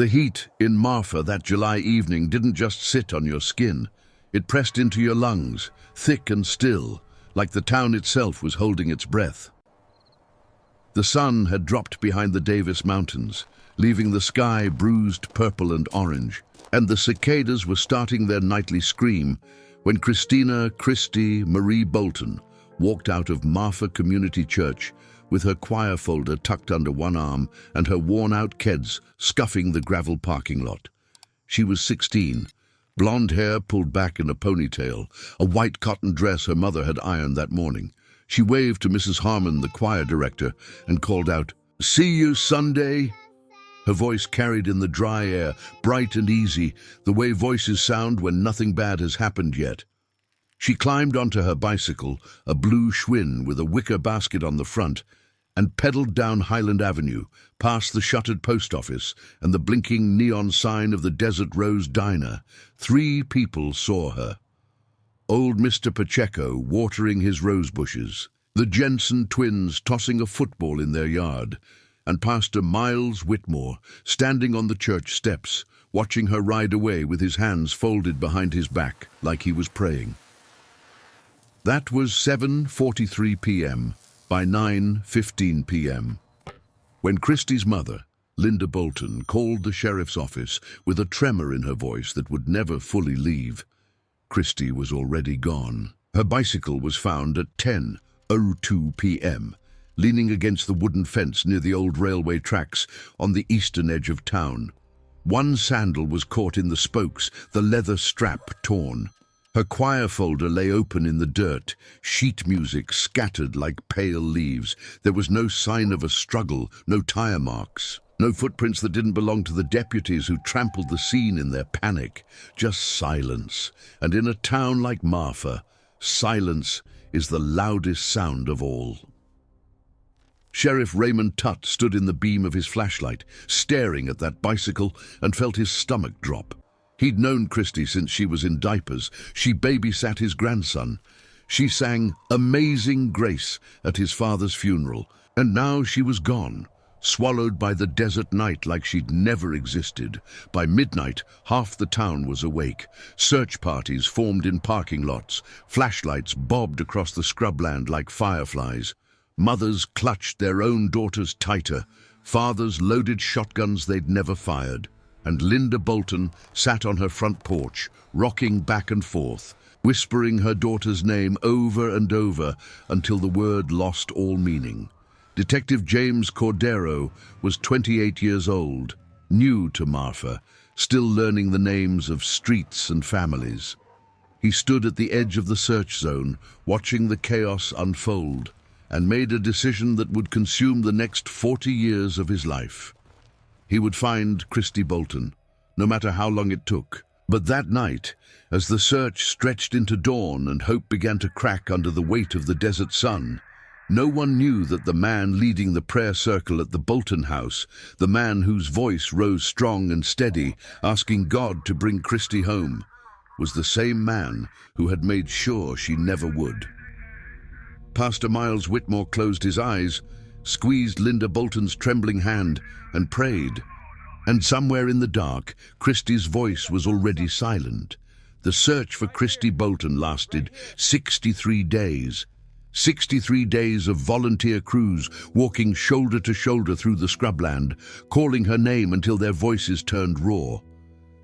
The heat in Marfa that July evening didn't just sit on your skin. It pressed into your lungs, thick and still, like the town itself was holding its breath. The sun had dropped behind the Davis Mountains, leaving the sky bruised purple and orange, and the cicadas were starting their nightly scream when Christy Marie Bolton walked out of Marfa Community Church with her choir folder tucked under one arm and her worn-out keds scuffing the gravel parking lot. She was 16, blonde hair pulled back in a ponytail, a white cotton dress her mother had ironed that morning. She waved to Mrs. Harmon, the choir director, and called out, "See you Sunday." Her voice carried in the dry air, bright and easy, the way voices sound when nothing bad has happened yet. She climbed onto her bicycle, a blue Schwinn with a wicker basket on the front, and pedaled down Highland Avenue, past the shuttered post office and the blinking neon sign of the Desert Rose Diner. 3 people saw her. Old Mr. Pacheco watering his rose bushes, the Jensen twins tossing a football in their yard, and Pastor Miles Whitmore standing on the church steps, watching her ride away with his hands folded behind his back like he was praying. That was 7:43 p.m. by 9:15 p.m. when Christy's mother, Linda Bolton, called the sheriff's office with a tremor in her voice that would never fully leave. Christy was already gone. Her bicycle was found at 10:02 p.m., leaning against the wooden fence near the old railway tracks on the eastern edge of town. One sandal was caught in the spokes, the leather strap torn. Her choir folder lay open in the dirt, sheet music scattered like pale leaves. There was no sign of a struggle, no tire marks, no footprints that didn't belong to the deputies who trampled the scene in their panic. Just silence. And in a town like Marfa, silence is the loudest sound of all. Sheriff Raymond Tutt stood in the beam of his flashlight, staring at that bicycle, and felt his stomach drop. He'd known Christy since she was in diapers. She babysat his grandson. She sang Amazing Grace at his father's funeral, and now she was gone, swallowed by the desert night like she'd never existed. By midnight, half the town was awake. Search parties formed in parking lots. Flashlights bobbed across the scrubland like fireflies. Mothers clutched their own daughters tighter. Fathers loaded shotguns they'd never fired. And Linda Bolton sat on her front porch, rocking back and forth, whispering her daughter's name over and over until the word lost all meaning. Detective James Cordero was 28 years old, new to Marfa, still learning the names of streets and families. He stood at the edge of the search zone, watching the chaos unfold, and made a decision that would consume the next 40 years of his life. He would find Christy Bolton, no matter how long it took. But that night, as the search stretched into dawn and hope began to crack under the weight of the desert sun, no one knew that the man leading the prayer circle at the Bolton house, the man whose voice rose strong and steady, asking God to bring Christy home, was the same man who had made sure she never would. Pastor Miles Whitmore closed his eyes, squeezed Linda Bolton's trembling hand, and prayed. And somewhere in the dark, Christy's voice was already silent. The search for Christy Bolton lasted 63 days. 63 days of volunteer crews walking shoulder to shoulder through the scrubland, calling her name until their voices turned raw.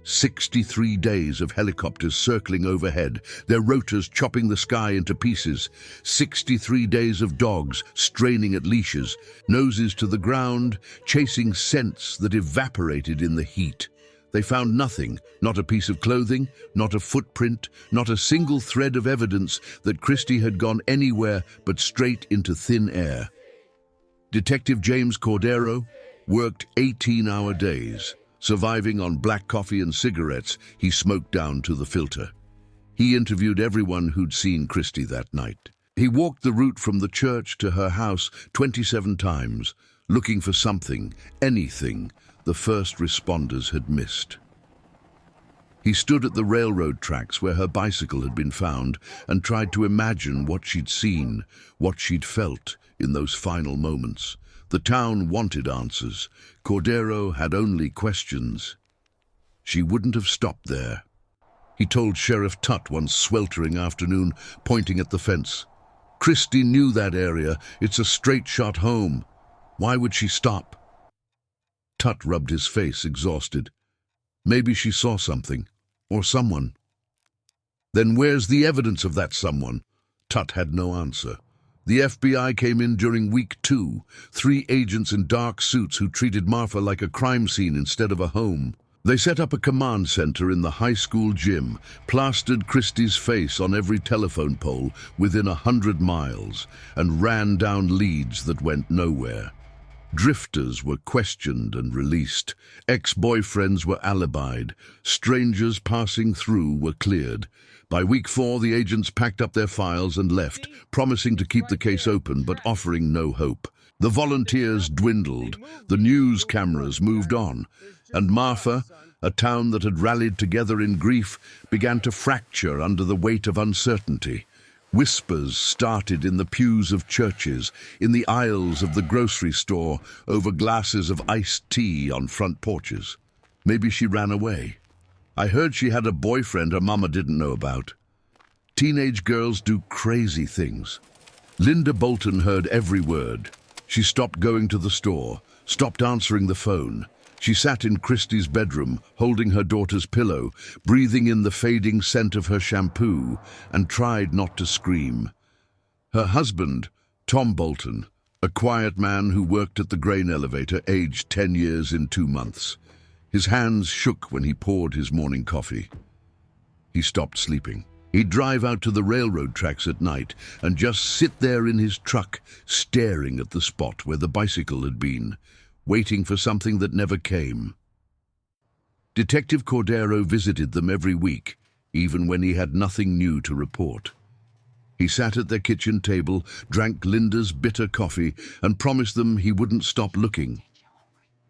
63 days of helicopters circling overhead, their rotors chopping the sky into pieces. 63 days of dogs straining at leashes, noses to the ground, chasing scents that evaporated in the heat. They found nothing, not a piece of clothing, not a footprint, not a single thread of evidence that Christy had gone anywhere but straight into thin air. Detective James Cordero worked 18-hour days. Surviving on black coffee and cigarettes he smoked down to the filter. He interviewed everyone who'd seen Christy that night. He walked the route from the church to her house 27 times, looking for something, anything, the first responders had missed. He stood at the railroad tracks where her bicycle had been found and tried to imagine what she'd seen, what she'd felt in those final moments. The town wanted answers. Cordero had only questions. She wouldn't have stopped there. He told Sheriff Tutt one sweltering afternoon, pointing at the fence. Christy knew that area. It's a straight shot home. Why would she stop? Tutt rubbed his face, exhausted. Maybe she saw something, or someone. Then where's the evidence of that someone? Tutt had no answer. The FBI came in during week 2, 3 agents in dark suits who treated Marfa like a crime scene instead of a home. They set up a command center in the high school gym, plastered Christie's face on every telephone pole within 100 miles, and ran down leads that went nowhere. Drifters were questioned and released. Ex-boyfriends were alibied. Strangers passing through were cleared. By week 4, the agents packed up their files and left, promising to keep the case open but offering no hope. The volunteers dwindled, the news cameras moved on, and Marfa, a town that had rallied together in grief, began to fracture under the weight of uncertainty. Whispers started in the pews of churches, in the aisles of the grocery store, over glasses of iced tea on front porches. Maybe she ran away. I heard she had a boyfriend her mama didn't know about. Teenage girls do crazy things. Linda Bolton heard every word. She stopped going to the store, stopped answering the phone. She sat in Christie's bedroom, holding her daughter's pillow, breathing in the fading scent of her shampoo, and tried not to scream. Her husband, Tom Bolton, a quiet man who worked at the grain elevator, aged 10 years in 2 months. His hands shook when he poured his morning coffee. He stopped sleeping. He'd drive out to the railroad tracks at night and just sit there in his truck, staring at the spot where the bicycle had been, waiting for something that never came. Detective Cordero visited them every week, even when he had nothing new to report. He sat at their kitchen table, drank Linda's bitter coffee, and promised them he wouldn't stop looking.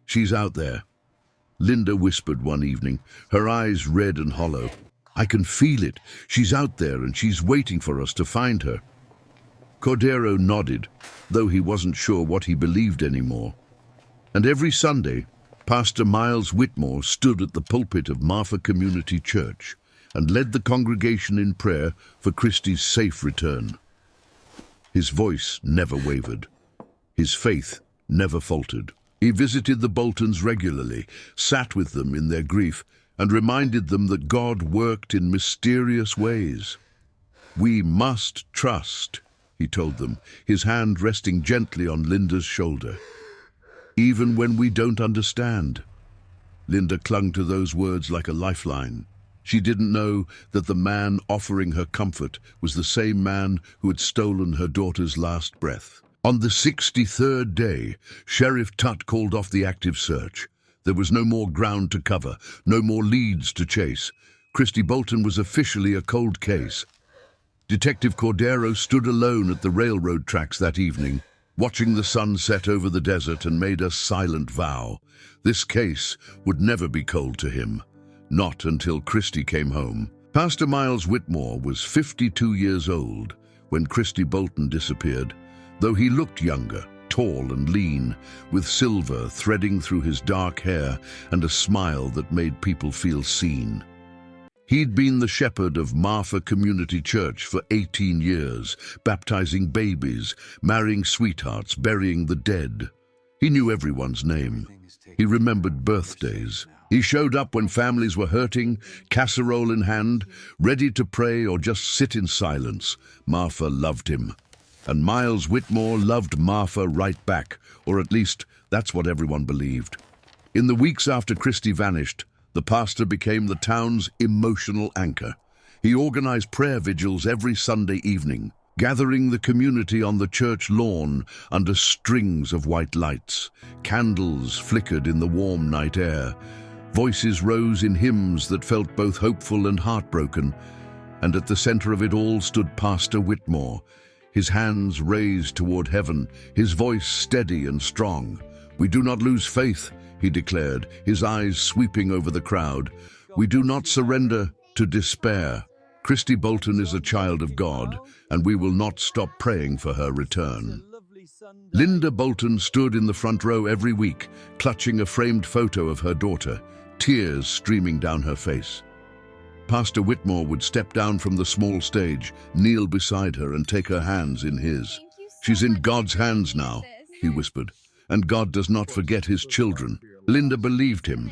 "She's out there," Linda whispered one evening, her eyes red and hollow. "I can feel it. She's out there and she's waiting for us to find her." Cordero nodded, though he wasn't sure what he believed anymore. And every Sunday, Pastor Miles Whitmore stood at the pulpit of Marfa Community Church and led the congregation in prayer for Christie's safe return. His voice never wavered. His faith never faltered. He visited the Boltons regularly, sat with them in their grief, and reminded them that God worked in mysterious ways. "We must trust," he told them, his hand resting gently on Linda's shoulder. "Even when we don't understand." Linda clung to those words like a lifeline. She didn't know that the man offering her comfort was the same man who had stolen her daughter's last breath. On the 63rd day, Sheriff Tutt called off the active search. There was no more ground to cover, no more leads to chase. Christy Bolton was officially a cold case. Detective Cordero stood alone at the railroad tracks that evening, watching the sun set over the desert, and made a silent vow. This case would never be cold to him, not until Christy came home. Pastor Miles Whitmore was 52 years old when Christy Bolton disappeared, though he looked younger, tall and lean, with silver threading through his dark hair and a smile that made people feel seen. He'd been the shepherd of Marfa Community Church for 18 years, baptizing babies, marrying sweethearts, burying the dead. He knew everyone's name. He remembered birthdays. He showed up when families were hurting, casserole in hand, ready to pray or just sit in silence. Marfa loved him. And Miles Whitmore loved Marfa right back, or at least that's what everyone believed. In the weeks after Christy vanished, the pastor became the town's emotional anchor. He organized prayer vigils every Sunday evening, gathering the community on the church lawn under strings of white lights. Candles flickered in the warm night air. Voices rose in hymns that felt both hopeful and heartbroken. And at the center of it all stood Pastor Whitmore, his hands raised toward heaven, his voice steady and strong. "We do not lose faith," he declared, his eyes sweeping over the crowd. "We do not surrender to despair. Christy Bolton is a child of God, and we will not stop praying for her return." Linda Bolton stood in the front row every week, clutching a framed photo of her daughter, tears streaming down her face. Pastor Whitmore would step down from the small stage, kneel beside her and take her hands in his. "She's in God's hands now," he whispered, "and God does not forget his children." Linda believed him.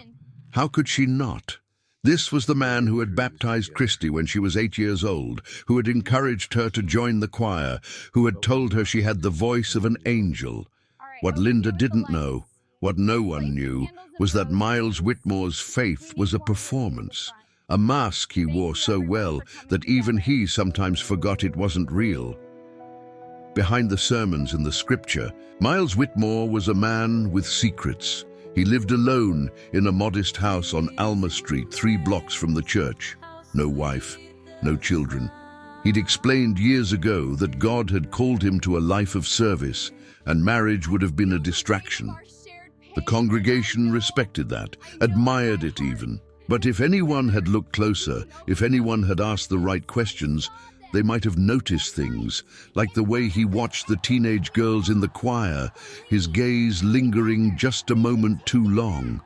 How could she not? This was the man who had baptized Christy when she was 8 years old, who had encouraged her to join the choir, who had told her she had the voice of an angel. What Linda didn't know, what no one knew, was that Miles Whitmore's faith was a performance, a mask he wore so well that even he sometimes forgot it wasn't real. Behind the sermons and the scripture, Miles Whitmore was a man with secrets. He lived alone in a modest house on Alma Street, 3 blocks from the church. No wife, no children. He'd explained years ago that God had called him to a life of service, and marriage would have been a distraction. The congregation respected that, admired it even. But if anyone had looked closer, if anyone had asked the right questions, they might have noticed things, like the way he watched the teenage girls in the choir, his gaze lingering just a moment too long.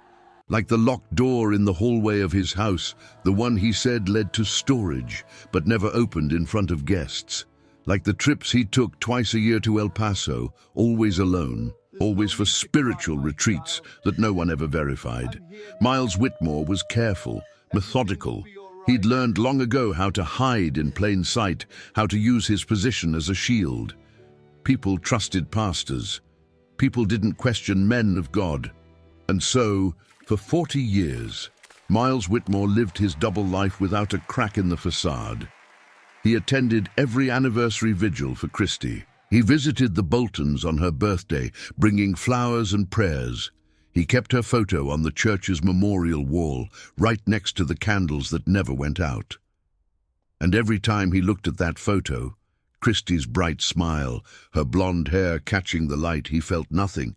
Like the locked door in the hallway of his house, the one he said led to storage, but never opened in front of guests. Like the trips he took twice a year to El Paso, always alone, always for spiritual retreats that no one ever verified. Miles Whitmore was careful, methodical. He'd learned long ago how to hide in plain sight, how to use his position as a shield. People trusted pastors. People didn't question men of God. And so, for 40 years, Miles Whitmore lived his double life without a crack in the facade. He attended every anniversary vigil for Christy. He visited the Boltons on her birthday, bringing flowers and prayers. He kept her photo on the church's memorial wall, right next to the candles that never went out. And every time he looked at that photo, Christy's bright smile, her blonde hair catching the light, he felt nothing.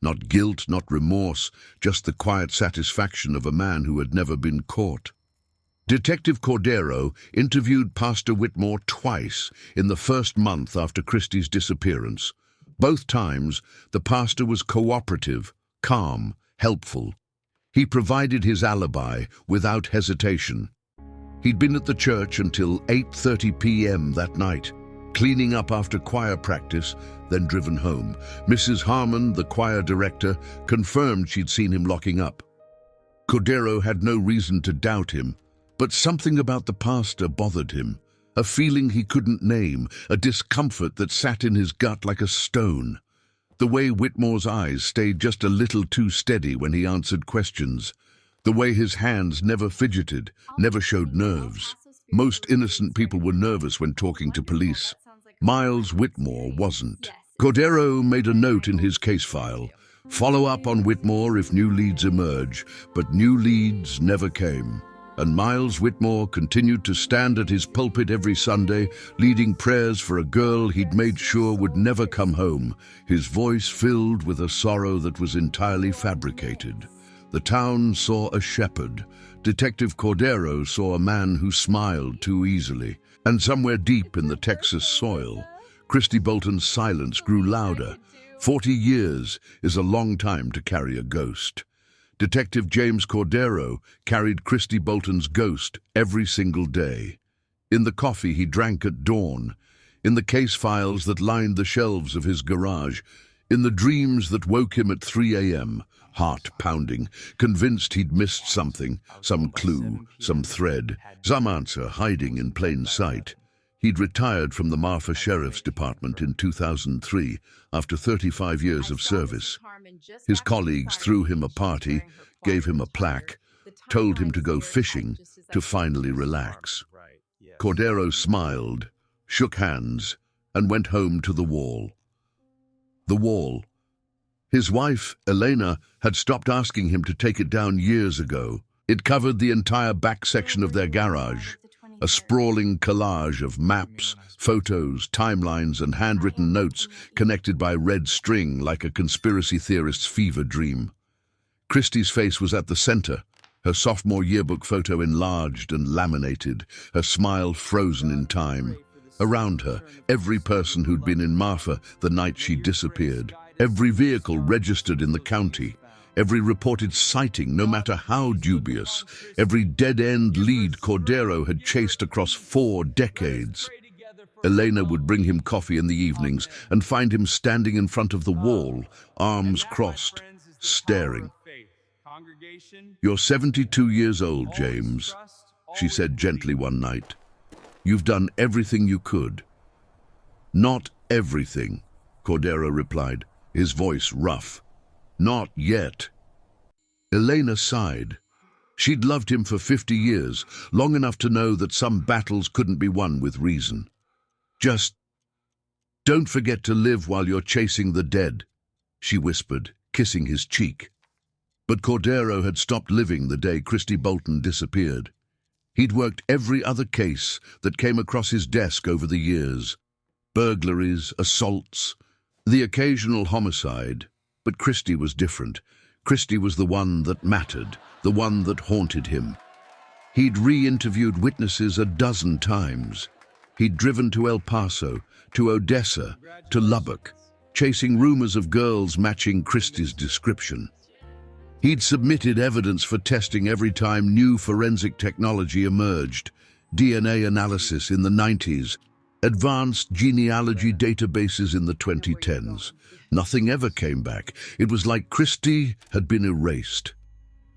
Not guilt, not remorse, just the quiet satisfaction of a man who had never been caught. Detective Cordero interviewed Pastor Whitmore twice in the first month after Christy's disappearance. Both times, the pastor was cooperative, calm, helpful. He provided his alibi without hesitation. He'd been at the church until 8:30 p.m. that night, cleaning up after choir practice, then driven home. Mrs. Harmon, the choir director, confirmed she'd seen him locking up. Cordero had no reason to doubt him, but something about the pastor bothered him, a feeling he couldn't name, a discomfort that sat in his gut like a stone. The way Whitmore's eyes stayed just a little too steady when he answered questions. The way his hands never fidgeted, never showed nerves. Most innocent people were nervous when talking to police. Miles Whitmore wasn't. Cordero made a note in his case file. Follow up on Whitmore if new leads emerge, but new leads never came. And Miles Whitmore continued to stand at his pulpit every Sunday, leading prayers for a girl he'd made sure would never come home, his voice filled with a sorrow that was entirely fabricated. The town saw a shepherd. Detective Cordero saw a man who smiled too easily. And somewhere deep in the Texas soil, Christy Bolton's silence grew louder. 40 years is a long time to carry a ghost. Detective James Cordero carried Christy Bolton's ghost every single day. In the coffee he drank at dawn, in the case files that lined the shelves of his garage, in the dreams that woke him at 3 a.m., heart pounding, convinced he'd missed something, some clue, some thread, some answer hiding in plain sight. He'd retired from the Marfa Sheriff's Department in 2003 after 35 years of service. His colleagues threw him a party, gave him a plaque, told him to go fishing to finally relax. Cordero smiled, shook hands, and went home to the wall. The wall. His wife, Elena, had stopped asking him to take it down years ago. It covered the entire back section of their garage, a sprawling collage of maps, photos, timelines, and handwritten notes connected by red string like a conspiracy theorist's fever dream. Christy's face was at the center, her sophomore yearbook photo enlarged and laminated, her smile frozen in time. Around her, every person who'd been in Marfa the night she disappeared, every vehicle registered in the county, every reported sighting, no matter how dubious, every dead-end lead Cordero had chased across 4 decades. Elena would bring him coffee in the evenings and find him standing in front of the wall, arms crossed, staring. "You're 72 years old, James," she said gently one night. "You've done everything you could." "Not everything," Cordero replied, his voice rough. "Not yet." Elena sighed. She'd loved him for 50 years, long enough to know that some battles couldn't be won with reason. "Just don't forget to live while you're chasing the dead," she whispered, kissing his cheek. But Cordero had stopped living the day Christy Bolton disappeared. He'd worked every other case that came across his desk over the years. Burglaries, assaults, the occasional homicide. But Christy was different. Christy was the one that mattered, the one that haunted him. He'd re-interviewed witnesses a dozen times. He'd driven to El Paso, to Odessa, to Lubbock, chasing rumors of girls matching Christy's description. He'd submitted evidence for testing every time new forensic technology emerged. DNA analysis in the 90s, advanced genealogy databases in the 2010s. Nothing ever came back. It was like Christy had been erased.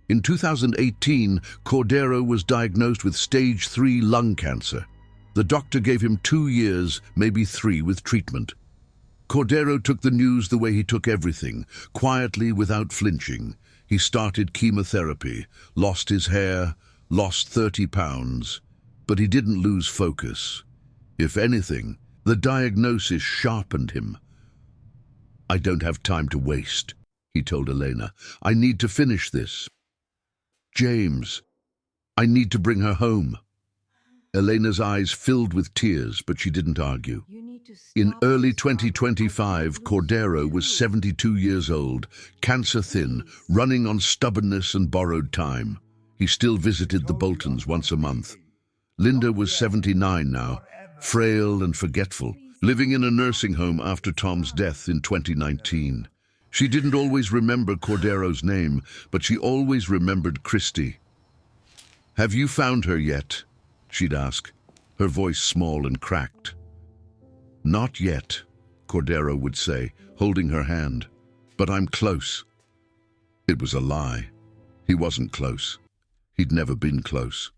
In 2018, Cordero was diagnosed with stage 3 lung cancer. The doctor gave him 2 years, maybe 3, with treatment. Cordero took the news the way he took everything, quietly, without flinching. He started chemotherapy, lost his hair, lost 30 pounds, but he didn't lose focus. If anything, the diagnosis sharpened him. "I don't have time to waste," he told Elena. "I need to finish this. James, I need to bring her home." Elena's eyes filled with tears, but she didn't argue. In early 2025, Cordero was 72 years old, cancer-thin, running on stubbornness and borrowed time. He still visited the Boltons once a month. Linda was 79 now, frail and forgetful, living in a nursing home after Tom's death in 2019. She didn't always remember Cordero's name, but she always remembered Christy. "Have you found her yet?" she'd ask, her voice small and cracked. "Not yet," Cordero would say, holding her hand. "But I'm close." It was a lie. He wasn't close. He'd never been close.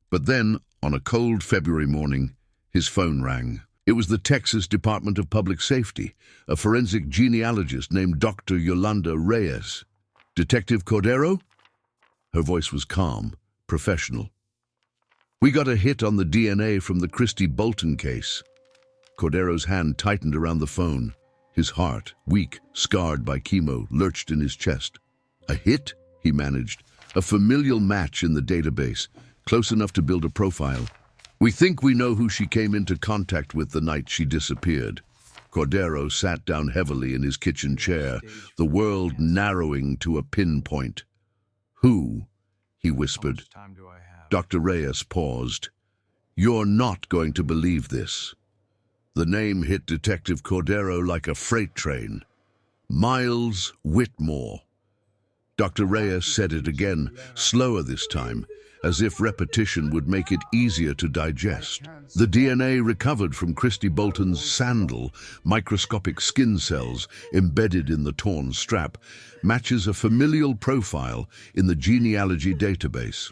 But then, on a cold February morning, his phone rang. It was the Texas Department of Public Safety, a forensic genealogist named Dr. Yolanda Reyes. "Detective Cordero?" Her voice was calm, professional. "We got a hit on the DNA from the Christy Bolton case." Cordero's hand tightened around the phone. His heart, weak, scarred by chemo, lurched in his chest. "A hit?" he managed. "A familial match in the database, close enough to build a profile. We think we know who she came into contact with the night she disappeared." Cordero sat down heavily in his kitchen chair, the world narrowing to a pinpoint. "Who?" he whispered. Dr. Reyes paused. "You're not going to believe this." The name hit Detective Cordero like a freight train. Miles Whitmore. Dr. Reyes said it again, slower this time, as if repetition would make it easier to digest. The DNA recovered from Christy Bolton's sandal, microscopic skin cells embedded in the torn strap, matches a familial profile in the genealogy database.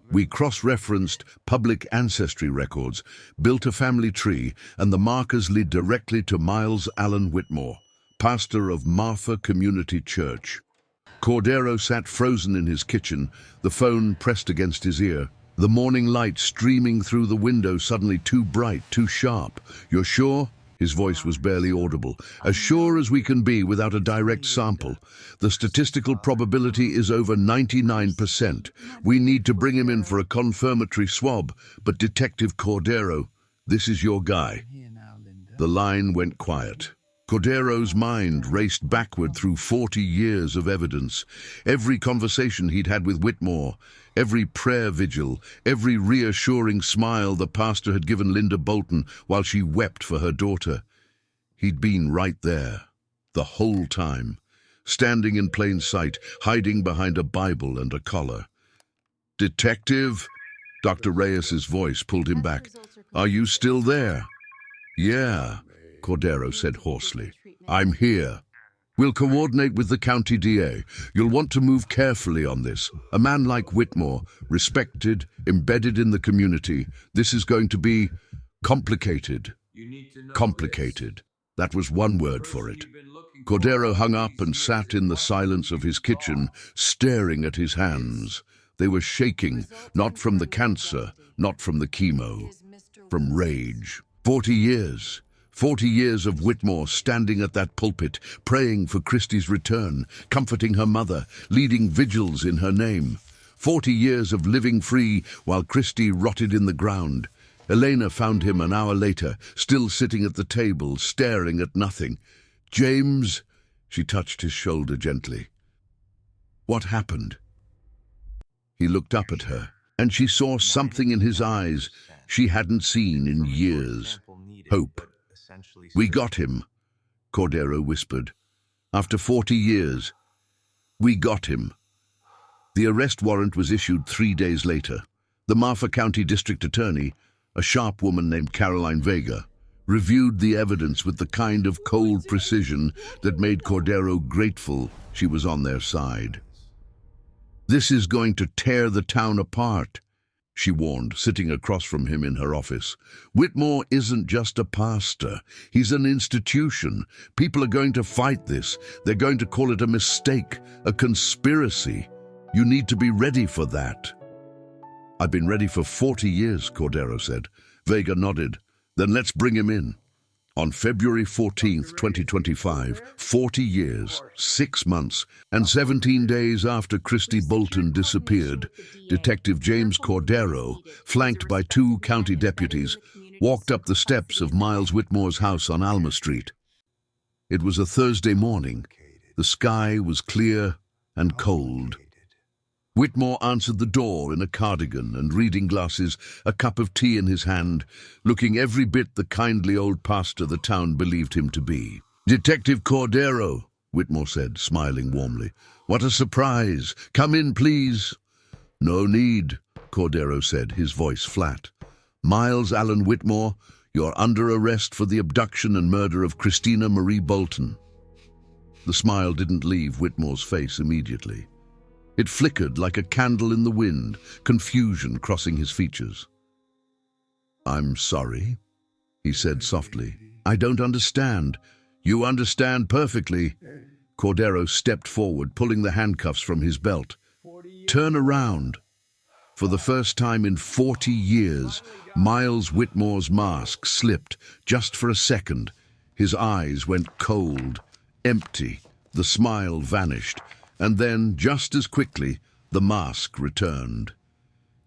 We cross-referenced public ancestry records, built a family tree, and the markers lead directly to Miles Allen Whitmore, pastor of Marfa Community Church. Cordero sat frozen in his kitchen, the phone pressed against his ear. The morning light streaming through the window suddenly too bright, too sharp. "You're sure?" His voice was barely audible. "As sure as we can be without a direct sample. The statistical probability is over 99%. We need to bring him in for a confirmatory swab, but Detective Cordero, this is your guy." The line went quiet. Cordero's mind raced backward through 40 years of evidence. Every conversation he'd had with Whitmore, every prayer vigil, every reassuring smile the pastor had given Linda Bolton while she wept for her daughter. He'd been right there, the whole time, standing in plain sight, hiding behind a Bible and a collar. "Detective?" Dr. Reyes's voice pulled him back. "Are you still there?" "Yeah," Cordero said hoarsely. "I'm here. We'll coordinate with the county DA. You'll want to move carefully on this. A man like Whitmore, respected, embedded in the community. This is going to be complicated. Complicated. That was one word for it. Cordero hung up and sat in the silence of his kitchen, staring at his hands. They were shaking, not from the cancer, not from the chemo, from rage. 40 years. 40 years of Whitmore standing at that pulpit, praying for Christie's return, comforting her mother, leading vigils in her name. 40 years of living free while Christie rotted in the ground. Elena found him an hour later, still sitting at the table, staring at nothing. "James," she touched his shoulder gently. "What happened?" He looked up at her, and she saw something in his eyes she hadn't seen in years. Hope. "We got him," Cordero whispered. "After 40 years, we got him." The arrest warrant was issued 3 days later. The Marfa County District Attorney, a sharp woman named Caroline Vega, reviewed the evidence with the kind of cold precision that made Cordero grateful she was on their side. "This is going to tear the town apart," she warned, sitting across from him in her office. "Whitmore isn't just a pastor. He's an institution. People are going to fight this. They're going to call it a mistake, a conspiracy. You need to be ready for that." "I've been ready for 40 years, Cordero said. Vega nodded. "Then let's bring him in." On February 14th, 2025, 40 years, 6 months, and 17 days after Christie Bolton disappeared, Detective James Cordero, flanked by 2 county deputies, walked up the steps of Miles Whitmore's house on Alma Street. It was a Thursday morning. The sky was clear and cold. Whitmore answered the door in a cardigan and reading glasses, a cup of tea in his hand, looking every bit the kindly old pastor the town believed him to be. "Detective Cordero," Whitmore said, smiling warmly. "What a surprise! Come in, please." "No need," Cordero said, his voice flat. "Miles Allen Whitmore, you're under arrest for the abduction and murder of Christina Marie Bolton." The smile didn't leave Whitmore's face immediately. It flickered like a candle in the wind, confusion crossing his features. "I'm sorry," he said softly. "I don't understand." "You understand perfectly." Cordero stepped forward, pulling the handcuffs from his belt. "Turn around." For the first time in 40 years, Miles Whitmore's mask slipped, just for a second. His eyes went cold, empty. The smile vanished. And then, just as quickly, the mask returned.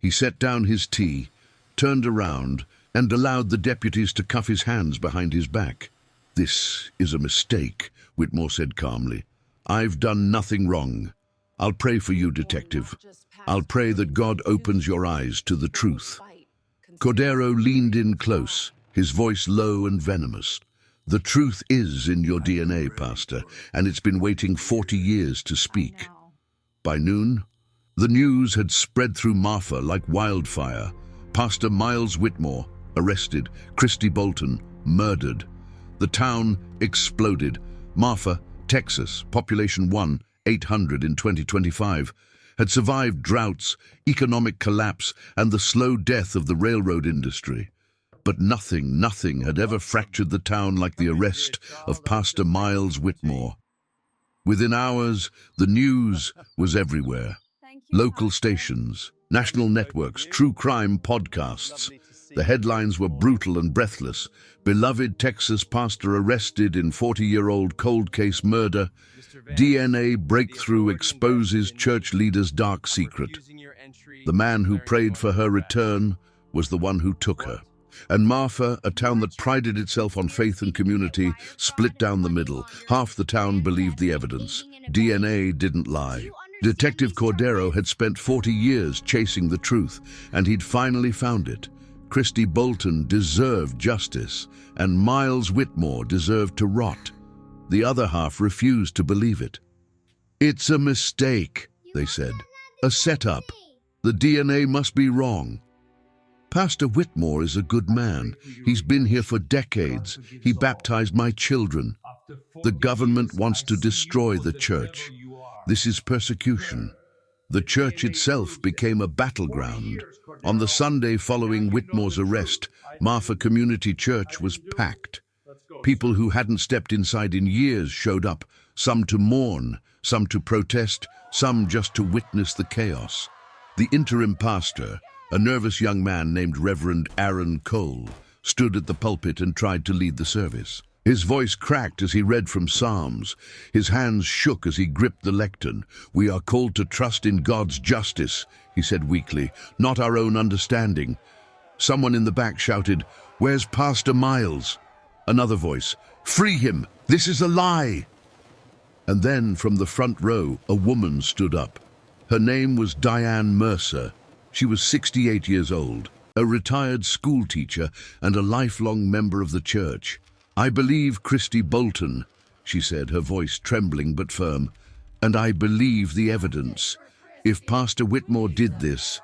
He set down his tea, turned around, and allowed the deputies to cuff his hands behind his back. "This is a mistake," Whitmore said calmly. "I've done nothing wrong. I'll pray for you, Detective. I'll pray that God opens your eyes to the truth." Cordero leaned in close, his voice low and venomous. "The truth is in your DNA, Pastor, and it's been waiting 40 years to speak." By noon, the news had spread through Marfa like wildfire. Pastor Miles Whitmore, arrested. Christie Bolton, murdered. The town exploded. Marfa, Texas, population 1,800 in 2025, had survived droughts, economic collapse, and the slow death of the railroad industry. But nothing had ever fractured the town like the arrest of Pastor Miles Whitmore. Within hours, the news was everywhere. Local stations, national networks, true crime podcasts. The headlines were brutal and breathless. "Beloved Texas pastor arrested in 40-year-old cold case murder. DNA breakthrough exposes church leader's dark secret." The man who prayed for her return was the one who took her. And Marfa, a town that prided itself on faith and community, split down the middle. Half the town believed the evidence. DNA didn't lie. Detective Cordero had spent 40 years chasing the truth, and he'd finally found it. Christy Bolton deserved justice, and Miles Whitmore deserved to rot. The other half refused to believe it. "It's a mistake," they said. "A setup. The DNA must be wrong." "Pastor Whitmore is a good man. He's been here for decades. He baptized my children. The government wants to destroy the church. This is persecution." The church itself became a battleground. On the Sunday following Whitmore's arrest, Marfa Community Church was packed. People who hadn't stepped inside in years showed up, some to mourn, some to protest, some just to witness the chaos. The interim pastor, a nervous young man named Reverend Aaron Cole, stood at the pulpit and tried to lead the service. His voice cracked as he read from Psalms. His hands shook as he gripped the lectern. "We are called to trust in God's justice," he said weakly, "not our own understanding." Someone in the back shouted, "Where's Pastor Miles?" Another voice, "Free him! This is a lie!" And then, from the front row, a woman stood up. Her name was Diane Mercer. She was 68 years old, a retired school teacher and a lifelong member of the church. "I believe Christy Bolton," she said, her voice trembling but firm, "and I believe the evidence. If Pastor Whitmore did this,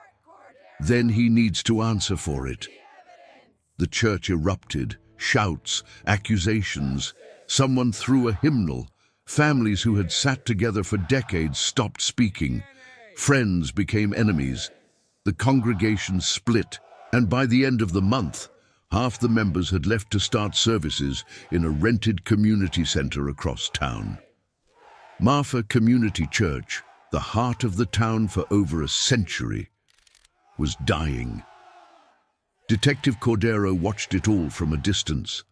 then he needs to answer for it." The church erupted, shouts, accusations. Someone threw a hymnal. Families who had sat together for decades stopped speaking. Friends became enemies. The congregation split, and by the end of the month, half the members had left to start services in a rented community center across town. Marfa Community Church, the heart of the town for over a century, was dying. Detective Cordero watched it all from a distance,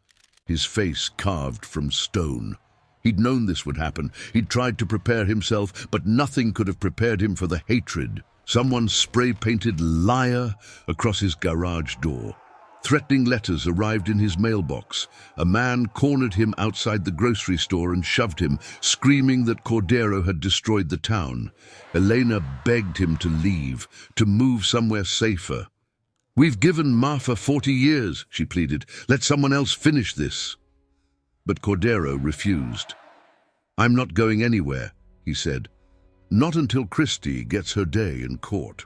his face carved from stone. He'd known this would happen. He'd tried to prepare himself, but nothing could have prepared him for the hatred. Someone spray-painted "liar" across his garage door. Threatening letters arrived in his mailbox. A man cornered him outside the grocery store and shoved him, screaming that Cordero had destroyed the town. Elena begged him to leave, to move somewhere safer. "We've given Marfa 40 years, she pleaded. "Let someone else finish this." But Cordero refused. "I'm not going anywhere," he said. "Not until Christy gets her day in court."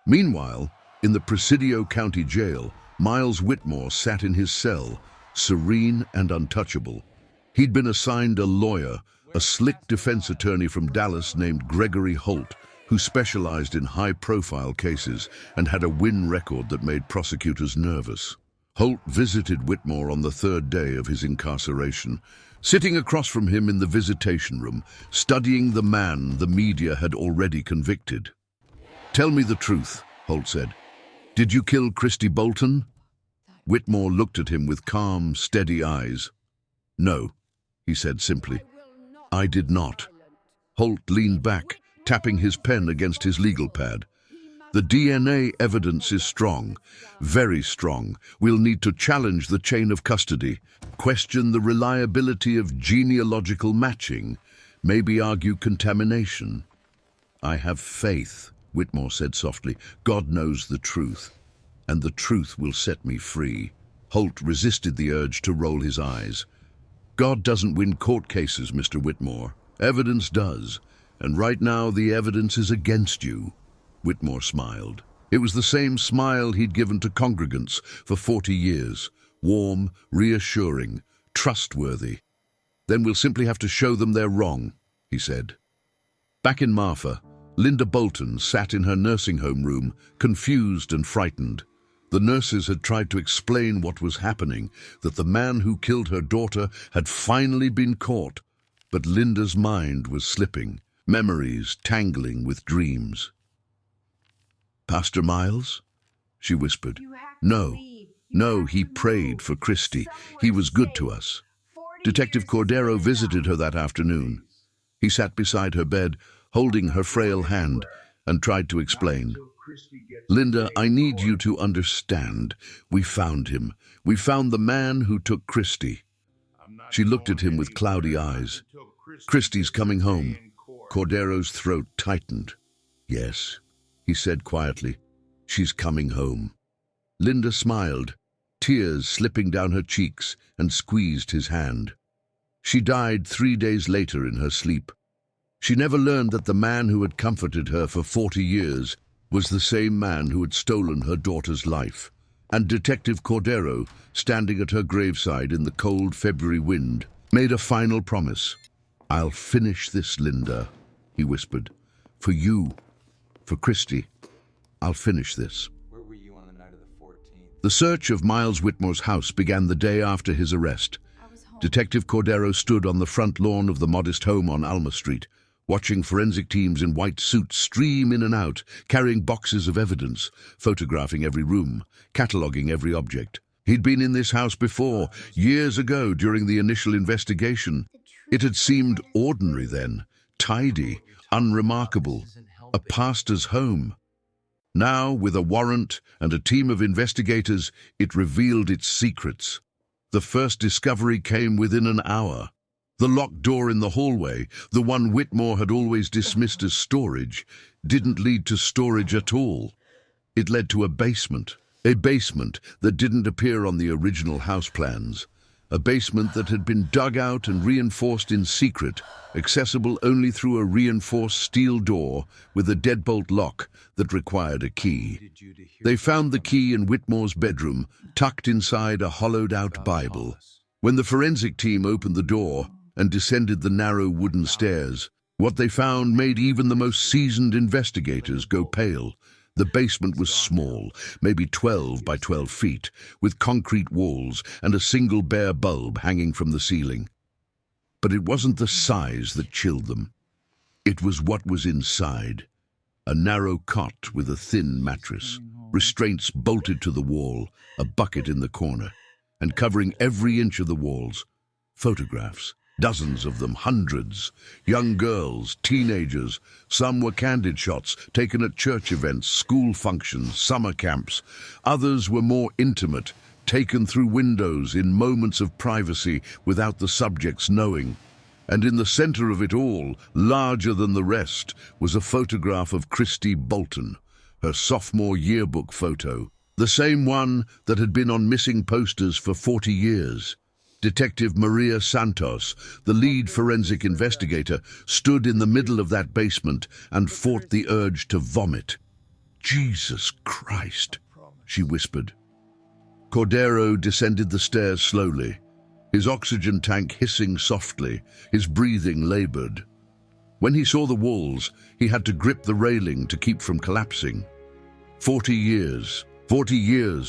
Meanwhile, in the Presidio County Jail, Miles Whitmore sat in his cell, serene and untouchable. He'd been assigned a lawyer, a slick defense attorney from Dallas named Gregory Holt, who specialized in high-profile cases and had a win record that made prosecutors nervous. Holt visited Whitmore on the third day of his incarceration, sitting across from him in the visitation room, studying the man the media had already convicted. "Tell me the truth," Holt said. "Did you kill Christy Bolton?" Whitmore looked at him with calm, steady eyes. "No," he said simply. "I did not." Holt leaned back, tapping his pen against his legal pad. "The DNA evidence is strong, very strong. We'll need to challenge the chain of custody, question the reliability of genealogical matching, maybe argue contamination." "I have faith," Whitmore said softly. "God knows the truth, and the truth will set me free." Holt resisted the urge to roll his eyes. "God doesn't win court cases, Mr. Whitmore. Evidence does, and right now the evidence is against you." Whitmore smiled. It was the same smile he'd given to congregants for 40 years. Warm, reassuring, trustworthy. "Then we'll simply have to show them they're wrong," he said. Back in Marfa, Linda Bolton sat in her nursing home room, confused and frightened. The nurses had tried to explain what was happening, that the man who killed her daughter had finally been caught. But Linda's mind was slipping, memories tangling with dreams. "Pastor Miles?" she whispered. "No, no, he prayed for Christy. He was good to us." Detective Cordero visited her that afternoon. He sat beside her bed, holding her frail hand, and tried to explain. Linda, I need you to understand. We found him. We found the man who took Christy. She looked at him with cloudy eyes. Christy's coming home. Cordero's throat tightened. Yes, he said quietly. She's coming home. Linda smiled, tears slipping down her cheeks, and squeezed his hand. She died 3 days later in her sleep. She never learned that the man who had comforted her for 40 years was the same man who had stolen her daughter's life. And Detective Cordero, standing at her graveside in the cold February wind, made a final promise. "I'll finish this, Linda," he whispered. "For you, for Christy, I'll finish this." Where were you on the night of the 14th? The search of Miles Whitmore's house began the day after his arrest. Detective Cordero stood on the front lawn of the modest home on Alma Street, watching forensic teams in white suits stream in and out, carrying boxes of evidence, photographing every room, cataloguing every object. He'd been in this house before, years ago during the initial investigation. It had seemed ordinary then, tidy, unremarkable, a pastor's home. Now, with a warrant and a team of investigators, it revealed its secrets. The first discovery came within an hour. The locked door in the hallway, the one Whitmore had always dismissed as storage, didn't lead to storage at all. It led to a basement that didn't appear on the original house plans, a basement that had been dug out and reinforced in secret, accessible only through a reinforced steel door with a deadbolt lock that required a key. They found the key in Whitmore's bedroom, tucked inside a hollowed-out Bible. When the forensic team opened the door and descended the narrow wooden stairs, what they found made even the most seasoned investigators go pale. The basement was small, maybe 12 by 12 feet, with concrete walls and a single bare bulb hanging from the ceiling. But it wasn't the size that chilled them. It was what was inside. A narrow cot with a thin mattress, restraints bolted to the wall, a bucket in the corner, and covering every inch of the walls, photographs. Dozens of them, hundreds. Young girls, teenagers. Some were candid shots taken at church events, school functions, summer camps. Others were more intimate, taken through windows in moments of privacy without the subjects knowing. And in the center of it all, larger than the rest, was a photograph of Christy Bolton, her sophomore yearbook photo, the same one that had been on missing posters for 40 years. Detective Maria Santos, the lead forensic investigator, stood in the middle of that basement and fought the urge to vomit. "Jesus Christ," she whispered. Cordero descended the stairs slowly, his oxygen tank hissing softly, his breathing labored. When he saw the walls, he had to grip the railing to keep from collapsing. 40 years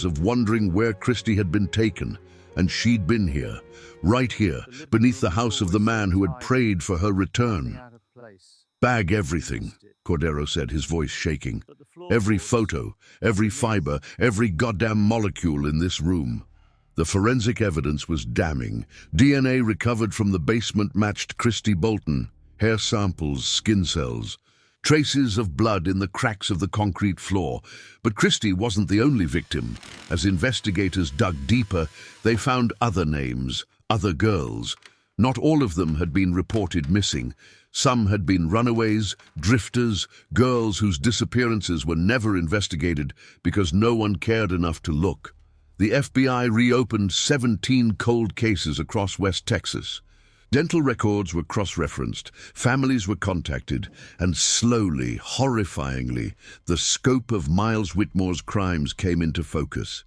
of wondering where Christy had been taken, and she'd been here, right here, beneath the house of the man who had prayed for her return. "Bag everything," Cordero said, his voice shaking. "Every photo, every fiber, every goddamn molecule in this room." The forensic evidence was damning. DNA recovered from the basement matched Christy Bolton, hair samples, skin cells. Traces of blood in the cracks of the concrete floor. But Christy wasn't the only victim. As investigators dug deeper, they found other names, other girls. Not all of them had been reported missing. Some had been runaways, drifters, girls whose disappearances were never investigated because no one cared enough to look. The FBI reopened 17 cold cases across West Texas. Dental records were cross-referenced, families were contacted, and slowly, horrifyingly, the scope of Miles Whitmore's crimes came into focus.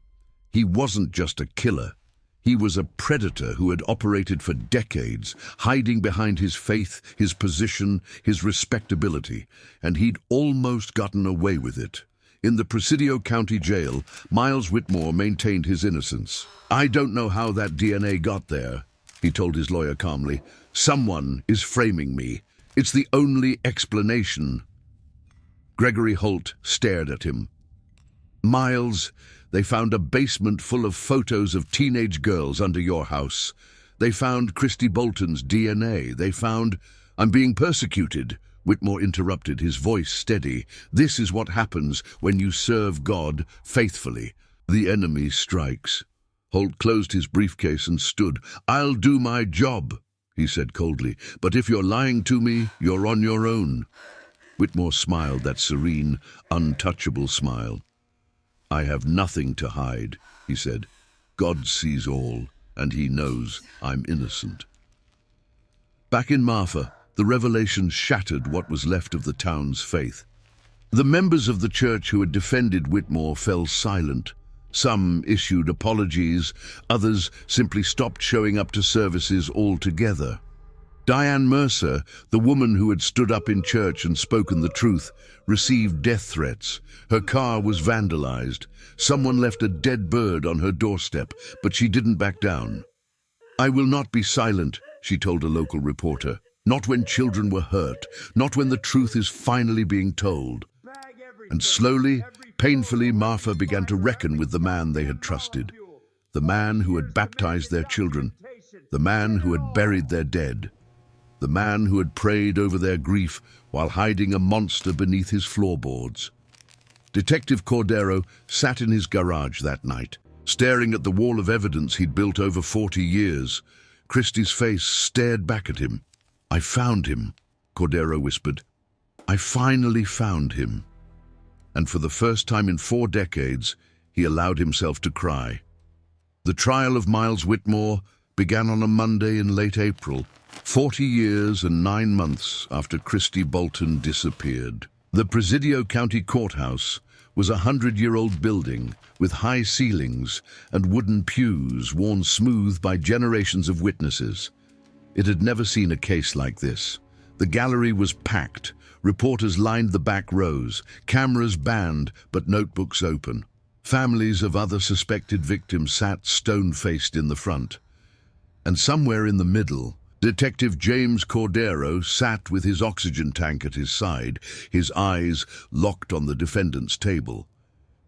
He wasn't just a killer. He was a predator who had operated for decades, hiding behind his faith, his position, his respectability, and he'd almost gotten away with it. In the Presidio County Jail, Miles Whitmore maintained his innocence. "I don't know how that DNA got there," he told his lawyer calmly. "Someone is framing me. It's the only explanation." Gregory Holt stared at him. "Miles, they found a basement full of photos of teenage girls under your house. They found Christy Bolton's DNA. They found..." "I'm being persecuted," Whitmore interrupted, his voice steady. "This is what happens when you serve God faithfully. The enemy strikes." Holt closed his briefcase and stood. "I'll do my job," he said coldly, "but if you're lying to me, you're on your own." Whitmore smiled, that serene, untouchable smile. "I have nothing to hide," he said. "God sees all, and he knows I'm innocent." Back in Marfa, the revelation shattered what was left of the town's faith. The members of the church who had defended Whitmore fell silent. Some issued apologies, others simply stopped showing up to services altogether. Diane Mercer, the woman who had stood up in church and spoken the truth, received death threats. Her car was vandalized. Someone left a dead bird on her doorstep, but she didn't back down. "I will not be silent," she told a local reporter. "Not when children were hurt, not when the truth is finally being told." And slowly, painfully, Marfa began to reckon with the man they had trusted. The man who had baptized their children. The man who had buried their dead. The man who had prayed over their grief while hiding a monster beneath his floorboards. Detective Cordero sat in his garage that night, staring at the wall of evidence he'd built over 40 years. Christie's face stared back at him. "I found him," Cordero whispered. "I finally found him." And for the first time in 4 decades, he allowed himself to cry. The trial of Miles Whitmore began on a Monday in late April, 40 years and 9 months after Christie Bolton disappeared. The Presidio County Courthouse was a 100-year-old building with high ceilings and wooden pews worn smooth by generations of witnesses. It had never seen a case like this. The gallery was packed. Reporters lined the back rows, cameras banned but notebooks open. Families of other suspected victims sat stone-faced in the front. And somewhere in the middle, Detective James Cordero sat with his oxygen tank at his side, his eyes locked on the defendant's table.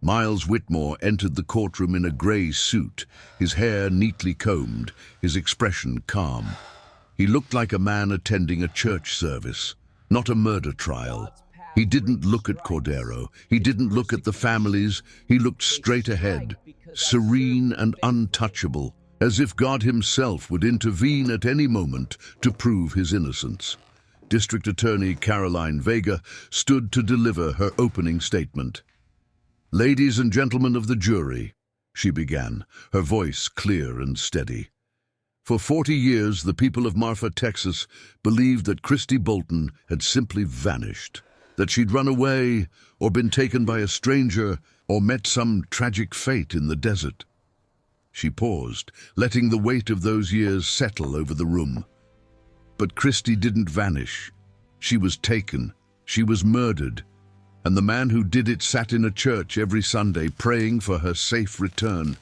Miles Whitmore entered the courtroom in a grey suit, his hair neatly combed, his expression calm. He looked like a man attending a church service, not a murder trial. He didn't look at Cordero. He didn't look at the families. He looked straight ahead, serene and untouchable, as if God himself would intervene at any moment to prove his innocence. District Attorney Caroline Vega stood to deliver her opening statement. "Ladies and gentlemen of the jury," she began, her voice clear and steady. "For 40 years, the people of Marfa, Texas, believed that Christie Bolton had simply vanished, that she'd run away or been taken by a stranger or met some tragic fate in the desert." She paused, letting the weight of those years settle over the room. But Christie didn't vanish. She was taken. She was murdered. And the man who did it sat in a church every Sunday praying for her safe return,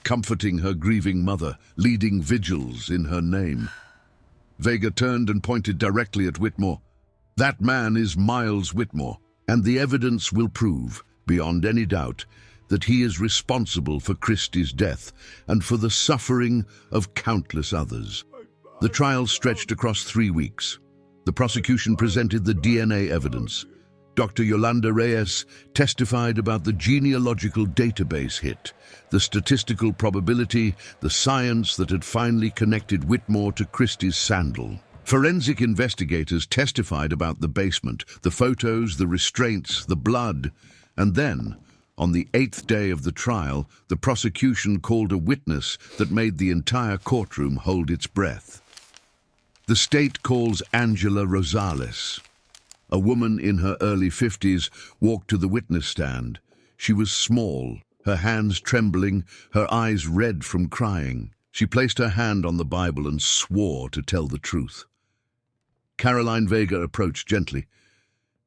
comforting her grieving mother, leading vigils in her name. Vega turned and pointed directly at Whitmore. "That man is Miles Whitmore, and the evidence will prove, beyond any doubt, that he is responsible for Christie's death and for the suffering of countless others." The trial stretched across 3 weeks. The prosecution presented the DNA evidence. Dr. Yolanda Reyes testified about the genealogical database hit, the statistical probability, the science that had finally connected Whitmore to Christie's sandal. Forensic investigators testified about the basement, the photos, the restraints, the blood, and then, on the 8th day of the trial, the prosecution called a witness that made the entire courtroom hold its breath. The state calls Angela Rosales. A woman in her early 50s walked to the witness stand. She was small, her hands trembling, her eyes red from crying. She placed her hand on the Bible and swore to tell the truth. Caroline Vega approached gently.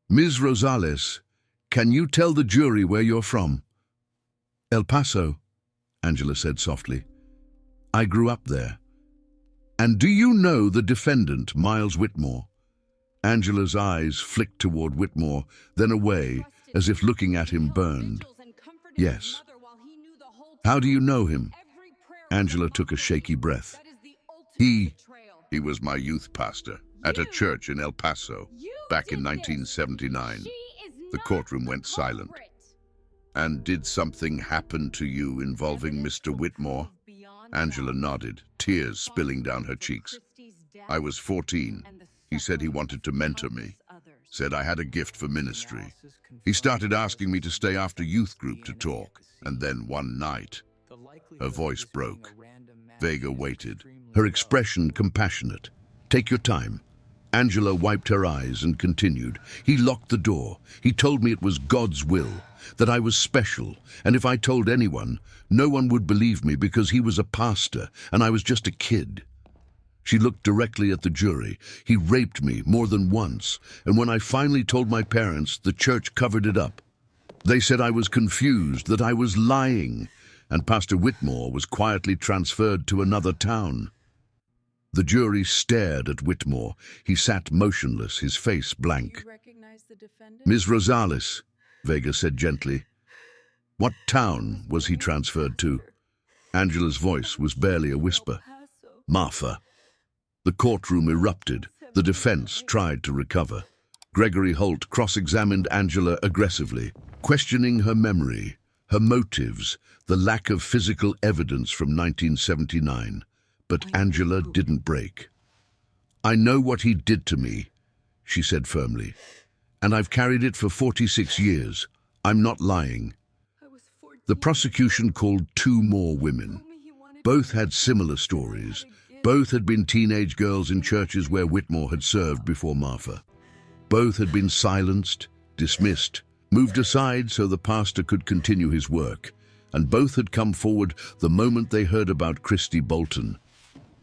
"Ms. Rosales, can you tell the jury where you're from?" "El Paso," Angela said softly. "I grew up there." "And do you know the defendant, Miles Whitmore?" Angela's eyes flicked toward Whitmore, then away, as if looking at him burned. "Yes." "How do you know him?" Angela took a shaky breath. He was my youth pastor at a church in El Paso, back in 1979. The courtroom went silent. And did something happen to you involving Mr. Whitmore? Angela nodded, tears spilling down her cheeks. I was 14. He said he wanted to mentor me. Said I had a gift for ministry. He started asking me to stay after youth group to talk. And then one night, her voice broke. Vega waited, her expression compassionate. Take your time. Angela wiped her eyes and continued. He locked the door. He told me it was God's will, that I was special, and if I told anyone, no one would believe me because he was a pastor and I was just a kid. She looked directly at the jury. He raped me more than once, and when I finally told my parents, the church covered it up. They said I was confused, that I was lying, and Pastor Whitmore was quietly transferred to another town. The jury stared at Whitmore. He sat motionless, his face blank. Do you recognize the defendant? Ms. Rosales, Vega said gently. What town was he transferred to? Angela's voice was barely a whisper. Marfa. The courtroom erupted. The defense tried to recover. Gregory Holt cross-examined Angela aggressively, questioning her memory, her motives, the lack of physical evidence from 1979. But Angela didn't break. I know what he did to me, she said firmly, and I've carried it for 46 years. I'm not lying. The prosecution called 2 more women. Both had similar stories. Both had been teenage girls in churches where Whitmore had served before Marfa. Both had been silenced, dismissed, moved aside so the pastor could continue his work, and both had come forward the moment they heard about Christy Bolton.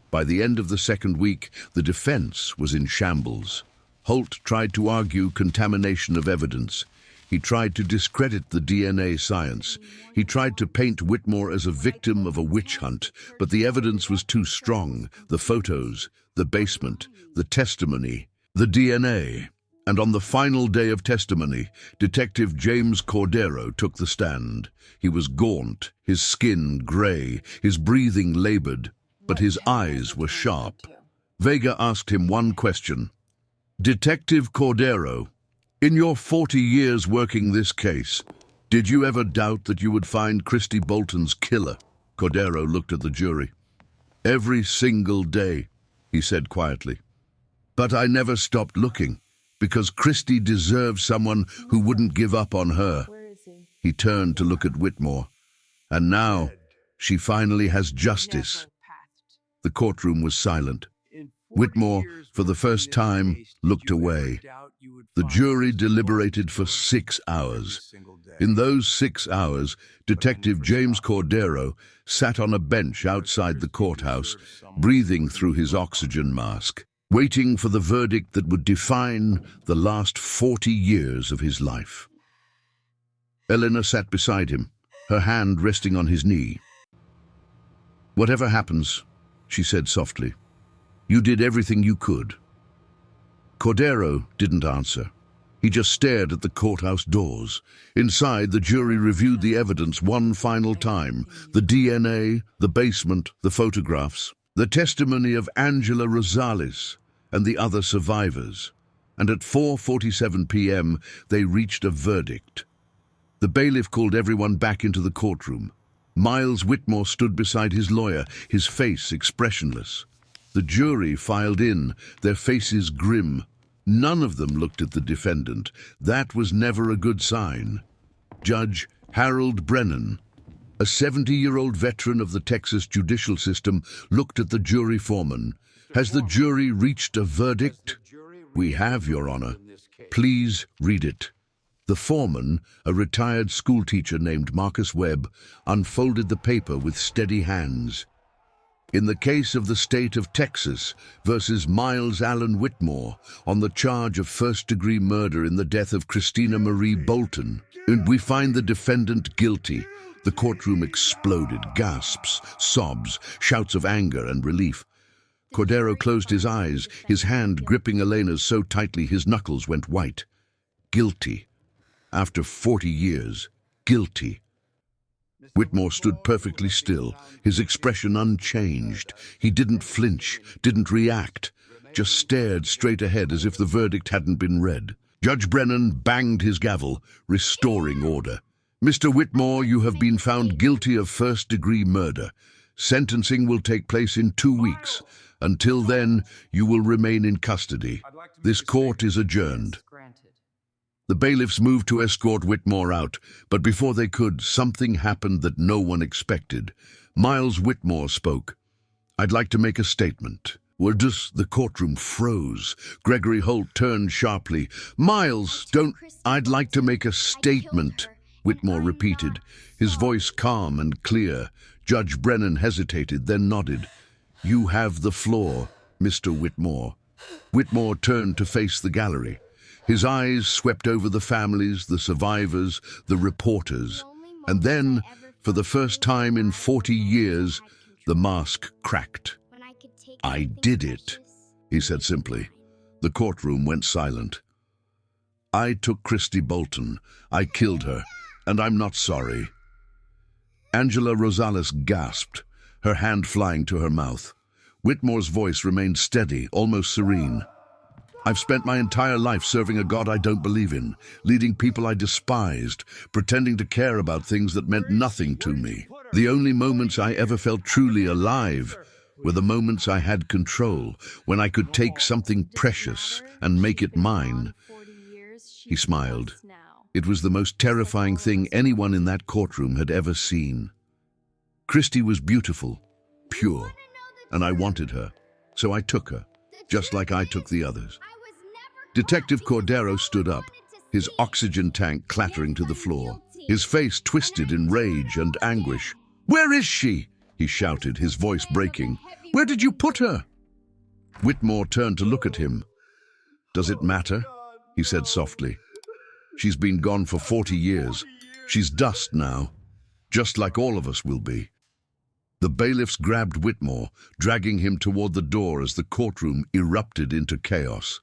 By the end of the second week, the defense was in shambles. Holt tried to argue contamination of evidence. He tried to discredit the DNA science. He tried to paint Whitmore as a victim of a witch hunt, but the evidence was too strong. The photos, the basement, the testimony, the DNA. And on the final day of testimony, Detective James Cordero took the stand. He was gaunt, his skin gray, his breathing labored, but his eyes were sharp. Vega asked him one question. Detective Cordero, in your 40 years working this case, did you ever doubt that you would find Christy Bolton's killer? Cordero looked at the jury. Every single day, he said quietly. But I never stopped looking, because Christy deserved someone who wouldn't give up on her. Where is he? He turned to look at Whitmore. And now, she finally has justice. The courtroom was silent. Whitmore, for the first time, looked away. The jury deliberated for 6 hours. In those 6 hours, Detective James Cordero sat on a bench outside the courthouse, breathing through his oxygen mask, waiting for the verdict that would define the last 40 years of his life. Elena sat beside him, her hand resting on his knee. Whatever happens, she said softly, you did everything you could. Cordero didn't answer. He just stared at the courthouse doors. Inside, the jury reviewed the evidence one final time. The DNA, the basement, the photographs, the testimony of Angela Rosales and the other survivors. And at 4:47 p.m., they reached a verdict. The bailiff called everyone back into the courtroom. Miles Whitmore stood beside his lawyer, his face expressionless. The jury filed in, their faces grim. None of them looked at the defendant. That was never a good sign. Judge Harold Brennan, a 70-year-old veteran of the Texas judicial system, looked at the jury foreman. Has the jury reached a verdict? We have, Your Honor. Please read it. The foreman, a retired schoolteacher named Marcus Webb, unfolded the paper with steady hands. In the case of the state of Texas versus Miles Allen Whitmore on the charge of first-degree murder in the death of Christina Marie Bolton, and we find the defendant guilty. The courtroom exploded, gasps, sobs, shouts of anger and relief. Cordero closed his eyes, his hand gripping Elena's so tightly his knuckles went white. Guilty. After 40 years, guilty. Whitmore stood perfectly still, his expression unchanged. He didn't flinch, didn't react. just stared straight ahead as if the verdict hadn't been read. Judge Brennan banged his gavel, restoring order. "Mr. Whitmore, you have been found guilty of first-degree murder. Sentencing will take place in 2 weeks. Until then, you will remain in custody. This court is adjourned." The bailiffs moved to escort Whitmore out, but before they could, something happened that no one expected. Miles Whitmore spoke. "I'd like to make a statement." The courtroom froze. Gregory Holt turned sharply. "Miles, don't—" "I'd like to make a statement," Whitmore repeated, his voice calm and clear. Judge Brennan hesitated, then nodded. "You have the floor, Mr. Whitmore." Whitmore turned to face the gallery. His eyes swept over the families, the survivors, the reporters. And then, for the first time in 40 years, the mask cracked. "I did it," he said simply. The courtroom went silent. "I took Christy Bolton. I killed her, and I'm not sorry." Angela Rosales gasped, her hand flying to her mouth. Whitmore's voice remained steady, almost serene. "I've spent my entire life serving a God I don't believe in, leading people I despised, pretending to care about things that meant nothing to me. The only moments I ever felt truly alive were the moments I had control, when I could take something precious and make it mine." He smiled. It was the most terrifying thing anyone in that courtroom had ever seen. Christy was beautiful, pure, and I wanted her, so I took her, just like I took the others. Detective Cordero stood up, his oxygen tank clattering to the floor, his face twisted in rage and anguish. "Where is she?" he shouted, his voice breaking. "Where did you put her?" Whitmore turned to look at him. "Does it matter?" he said softly. "She's been gone for 40 years. She's dust now, just like all of us will be." The bailiffs grabbed Whitmore, dragging him toward the door as the courtroom erupted into chaos.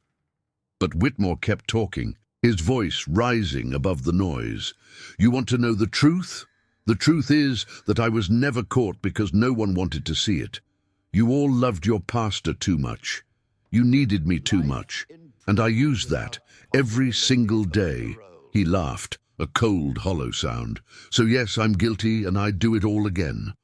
But Whitmore kept talking, his voice rising above the noise. "You want to know the truth? The truth is that I was never caught because no one wanted to see it. You all loved your pastor too much. You needed me too much. And I used that every single day." He laughed, a cold, hollow sound. "So yes, I'm guilty, and I'd do it all again."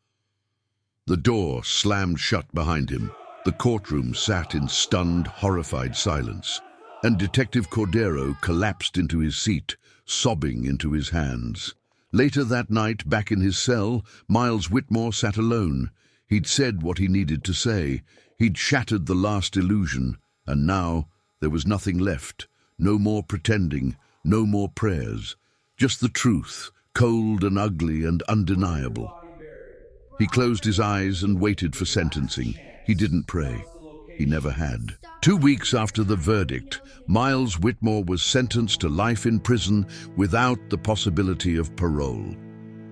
The door slammed shut behind him. The courtroom sat in stunned, horrified silence. And Detective Cordero collapsed into his seat, sobbing into his hands. Later that night, back in his cell, Miles Whitmore sat alone. He'd said what he needed to say. He'd shattered the last illusion, and now there was nothing left. No more pretending, no more prayers. Just the truth, cold and ugly and undeniable. He closed his eyes and waited for sentencing. He didn't pray. He never had. 2 weeks after the verdict, Miles Whitmore was sentenced to life in prison without the possibility of parole.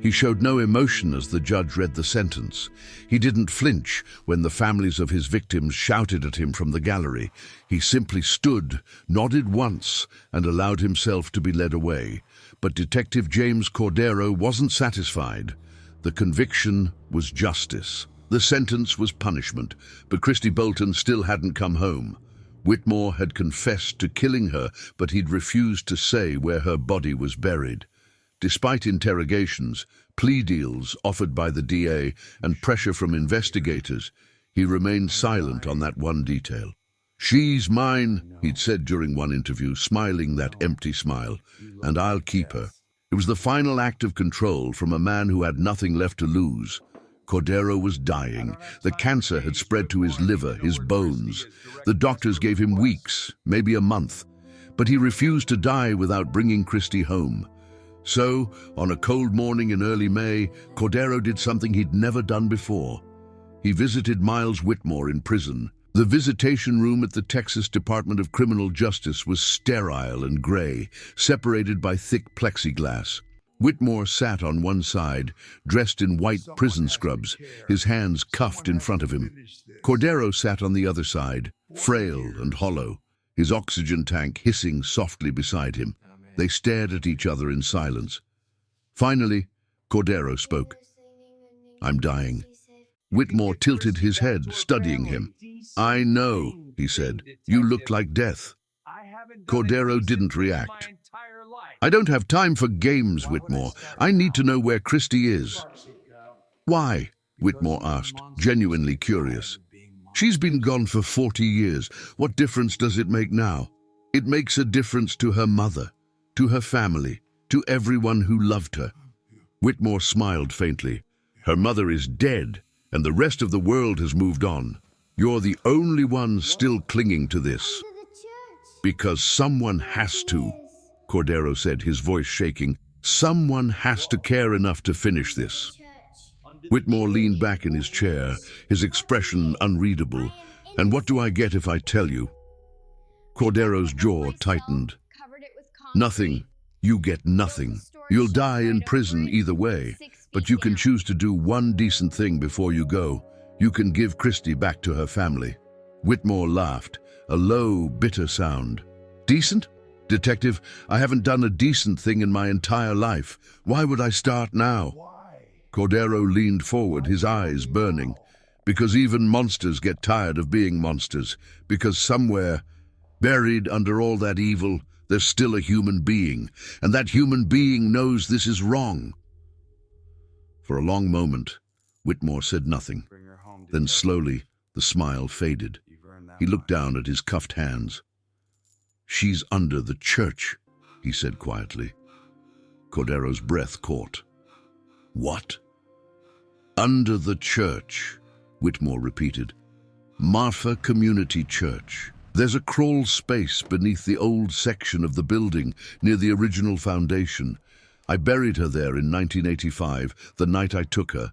He showed no emotion as the judge read the sentence. He didn't flinch when the families of his victims shouted at him from the gallery. He simply stood, nodded once, and allowed himself to be led away. But Detective James Cordero wasn't satisfied. The conviction was justice. The sentence was punishment, but Christy Bolton still hadn't come home. Whitmore had confessed to killing her, but he'd refused to say where her body was buried. Despite interrogations, plea deals offered by the DA, and pressure from investigators, he remained silent on that one detail. "She's mine," he'd said during one interview, smiling that empty smile, "and I'll keep her." It was the final act of control from a man who had nothing left to lose. Cordero was dying. The cancer had spread to his liver, his bones. The doctors gave him weeks, maybe a month. But he refused to die without bringing Christy home. So, on a cold morning in early May, Cordero did something he'd never done before. He visited Miles Whitmore in prison. The visitation room at the Texas Department of Criminal Justice was sterile and gray, separated by thick plexiglass. Whitmore sat on one side, dressed in white prison scrubs, his hands cuffed in front of him. Cordero sat on the other side, frail and hollow, his oxygen tank hissing softly beside him. They stared at each other in silence. Finally, Cordero spoke. "I'm dying." Whitmore tilted his head, studying him. "I know," he said. "You look like death." Cordero didn't react. "I don't have time for games, Whitmore. I need to know where Christy is." "Why?" Whitmore asked, genuinely curious. "She's been gone for 40 years. What difference does it make now?" "It makes a difference to her mother, to her family, to everyone who loved her." Whitmore smiled faintly. "Her mother is dead, and the rest of the world has moved on. You're the only one still clinging to this." "Because someone has to," Cordero said, his voice shaking. "Someone has to care enough to finish this." Whitmore leaned back in his chair, his expression unreadable. "And what do I get if I tell you?" Cordero's jaw tightened. "Nothing. You get nothing. You'll die in prison either way, but you can choose to do one decent thing before you go. You can give Christy back to her family." Whitmore laughed, a low, bitter sound. "Decent? Detective, I haven't done a decent thing in my entire life. Why would I start now?" Cordero leaned forward, his eyes burning. "Because even monsters get tired of being monsters. Because somewhere, buried under all that evil, there's still a human being, and that human being knows this is wrong." For a long moment, Whitmore said nothing. Then slowly, the smile faded. He looked down at his cuffed hands. "She's under the church," he said quietly. Cordero's breath caught. "What?" "Under the church," Whitmore repeated. "Marfa Community Church. There's a crawl space beneath the old section of the building near the original foundation. I buried her there in 1985, the night I took her.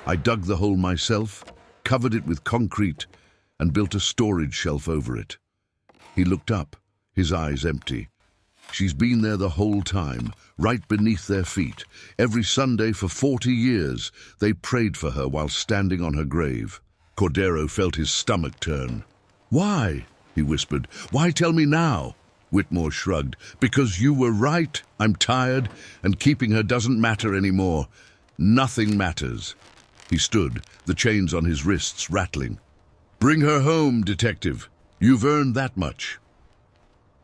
I dug the hole myself, covered it with concrete, and built a storage shelf over it." He looked up, his eyes empty. "She's been there the whole time, right beneath their feet. Every Sunday for 40 years, they prayed for her while standing on her grave." Cordero felt his stomach turn. "Why?" he whispered. "Why tell me now?" Whitmore shrugged. "Because you were right. I'm tired, and keeping her doesn't matter anymore. Nothing matters." He stood, the chains on his wrists rattling. "Bring her home, detective. You've earned that much."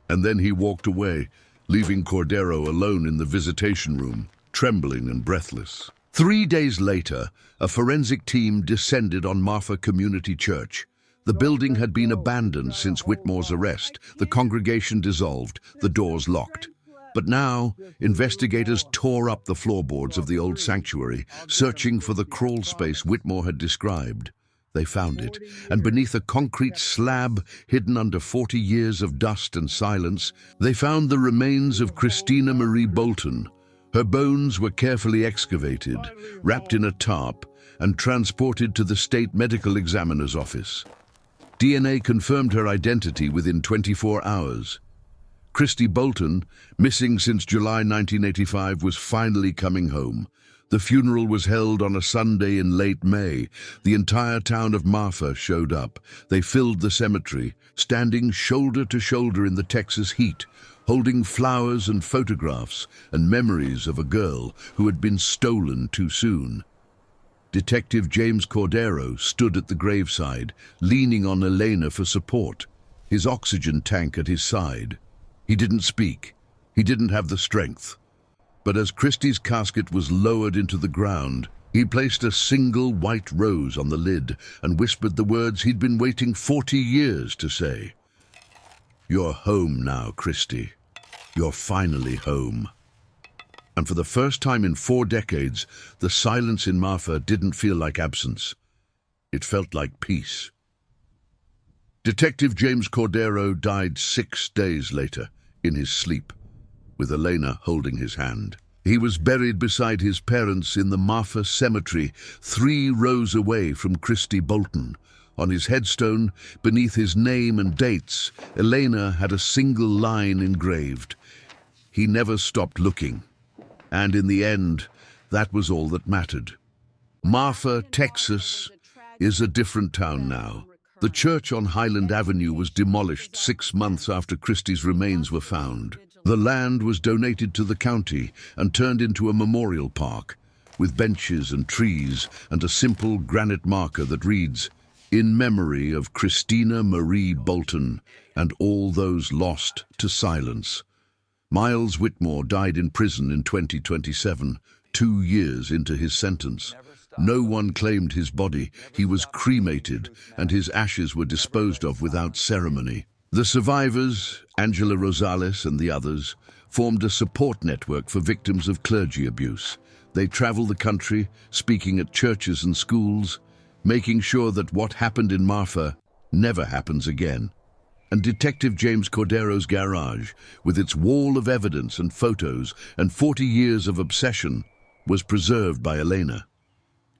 And then he walked away, leaving Cordero alone in the visitation room, trembling and breathless. 3 days later, a forensic team descended on Marfa Community Church. The building had been abandoned since Whitmore's arrest, the congregation dissolved, the doors locked. But now, investigators tore up the floorboards of the old sanctuary, searching for the crawl space Whitmore had described. They found it, and beneath a concrete slab hidden under 40 years of dust and silence, they found the remains of Christina Marie Bolton. Her bones were carefully excavated, wrapped in a tarp, and transported to the state medical examiner's office. DNA confirmed her identity within 24 hours. Christy Bolton, missing since July 1985, was finally coming home. The funeral was held on a Sunday in late May. The entire town of Marfa showed up. They filled the cemetery, standing shoulder to shoulder in the Texas heat, holding flowers and photographs and memories of a girl who had been stolen too soon. Detective James Cordero stood at the graveside, leaning on Elena for support, his oxygen tank at his side. He didn't speak. He didn't have the strength. But as Christie's casket was lowered into the ground, he placed a single white rose on the lid and whispered the words he'd been waiting 40 years to say. "You're home now, Christy. You're finally home." And for the first time in 4 decades, the silence in Marfa didn't feel like absence. It felt like peace. Detective James Cordero died 6 days later, in his sleep, with Elena holding his hand. He was buried beside his parents in the Marfa cemetery, 3 rows away from Christy Bolton. On his headstone, beneath his name and dates, Elena had a single line engraved. He never stopped looking. And in the end, that was all that mattered. Marfa, Texas, is a different town now. The church on Highland Avenue was demolished 6 months after Christie's remains were found. The land was donated to the county and turned into a memorial park, with benches and trees and a simple granite marker that reads, "In memory of Christina Marie Bolton and all those lost to silence." Miles Whitmore died in prison in 2027, 2 years into his sentence. No one claimed his body. He was cremated, and his ashes were disposed of without ceremony. The survivors, Angela Rosales and the others, formed a support network for victims of clergy abuse. They travel the country, speaking at churches and schools, making sure that what happened in Marfa never happens again. And Detective James Cordero's garage, with its wall of evidence and photos and 40 years of obsession, was preserved by Elena.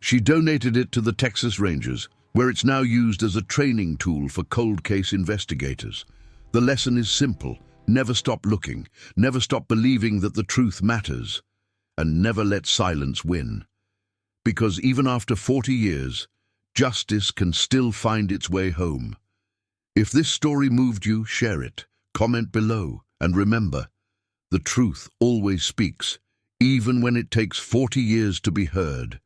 She donated it to the Texas Rangers, where it's now used as a training tool for cold case investigators. The lesson is simple: never stop looking, never stop believing that the truth matters, and never let silence win. Because even after 40 years, justice can still find its way home. If this story moved you, share it, comment below, and remember, the truth always speaks, even when it takes 40 years to be heard.